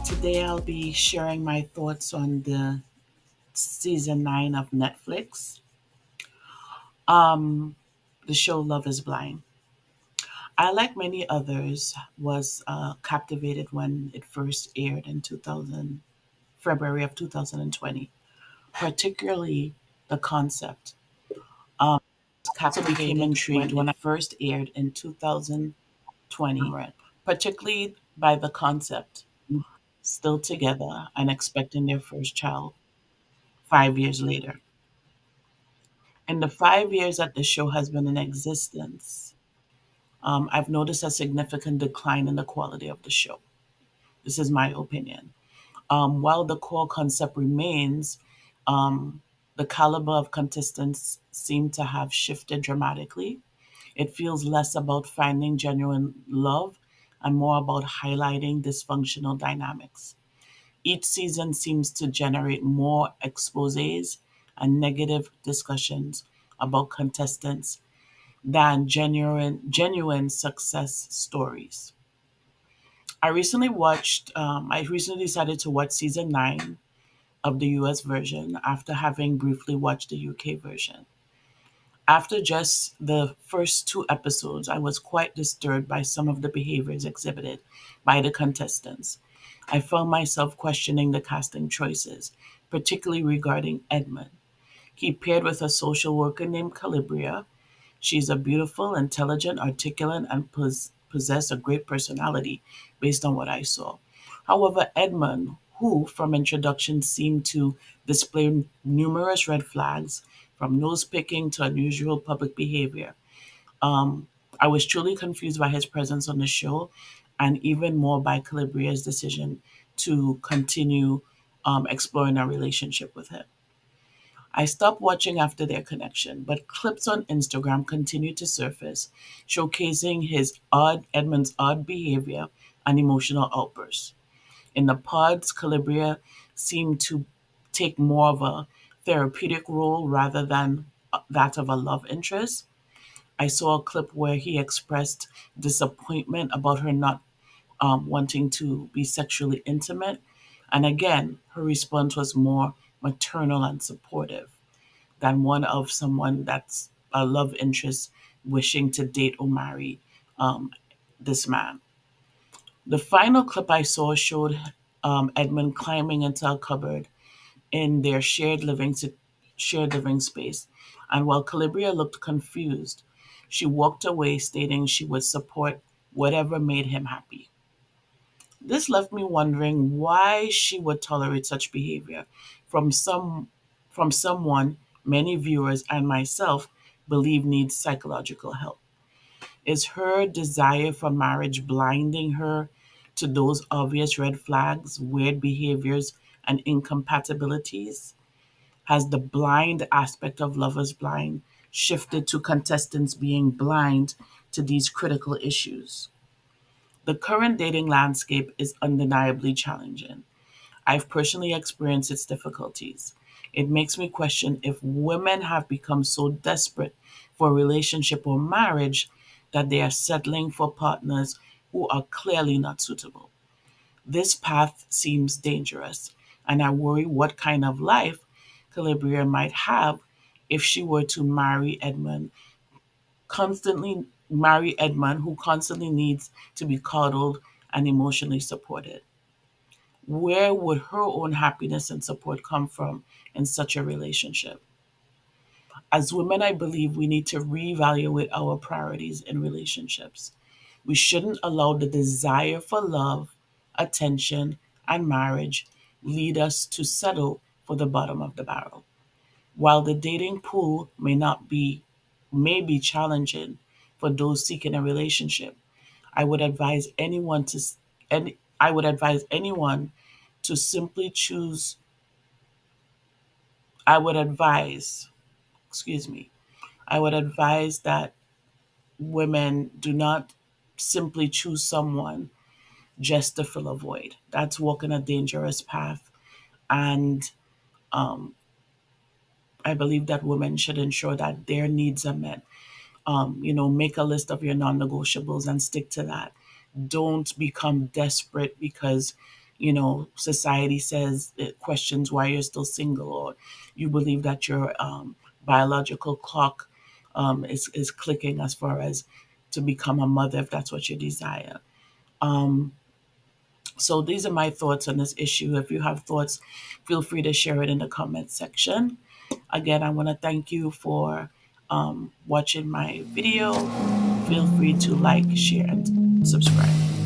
Today I'll be sharing my thoughts on the season 9 of Netflix. Um, the show Love is Blind. I, like many others, was captivated when it first aired in 2000, February of 2020, particularly the concept. Um, also became intrigued when it first aired in 2020, particularly by the concept, still together and expecting their first child 5 years later. In the 5 years that the show has been in existence, I've noticed a significant decline in the quality of the show. This is my opinion. While the core concept remains, um, the caliber of contestants seem to have shifted dramatically. It feels less about finding genuine love and more about highlighting dysfunctional dynamics. Each season seems to generate more exposes and negative discussions about contestants than genuine success stories. I recently decided to watch season 9 of the US version after having briefly watched the UK version. After just the first two episodes, I was quite disturbed by some of the behaviors exhibited by the contestants. I found myself questioning the casting choices, particularly regarding Edmund. He paired with a social worker named Calibria. She's a beautiful, intelligent, articulate, and possess a great personality based on what I saw. However, Edmund, who from introduction seemed to display numerous red flags, from nose picking to unusual public behavior, um, I was truly confused by his presence on the show and even more by Calibria's decision to continue exploring a relationship with him. I stopped watching after their connection, but clips on Instagram continued to surface, showcasing Edmund's odd behavior and emotional outbursts. In the pods, Calibria seemed to take more of a therapeutic role rather than that of a love interest. I saw a clip where he expressed disappointment about her not wanting to be sexually intimate. And again, her response was more maternal and supportive than one of someone that's a love interest wishing to date or marry um, this man. The final clip I saw showed Edmund climbing into a cupboard in their shared living space, and while Calibria looked confused, she walked away, stating she would support whatever made him happy. This left me wondering why she would tolerate such behavior from someone many viewers and myself believe needs psychological help. Is her desire for marriage blinding her to those obvious red flags, weird behaviors, and incompatibilities? Has the blind aspect of Lovers Blind shifted to contestants being blind to these critical issues? The current dating landscape is undeniably challenging. I've personally experienced its difficulties. It makes me question if women have become so desperate for a relationship or marriage that they are settling for partners who are clearly not suitable. This path seems dangerous, and I worry what kind of life Calibria might have if she were to marry Edmund, who constantly needs to be coddled and emotionally supported. Where would her own happiness and support come from in such a relationship? As women, I believe we need to reevaluate our priorities in relationships. We shouldn't allow the desire for love, attention, and marriage lead us to settle for the bottom of the barrel. While the dating pool may be challenging for those seeking a relationship, I would advise anyone to s- any I would advise anyone to simply choose I would advise, excuse me, I would advise that women do not simply choose someone just to fill a void. That's walking a dangerous path. And um, I believe that women should ensure that their needs are met. Make a list of your non negotiables and stick to that. Don't become desperate because society says it questions why you're still single, or you believe that your biological clock is clicking as far as to become a mother if that's what you desire. Um, so these are my thoughts on this issue. If you have thoughts, feel free to share it in the comment section. Again, I want to thank you for watching my video. Feel free to like, share, and subscribe.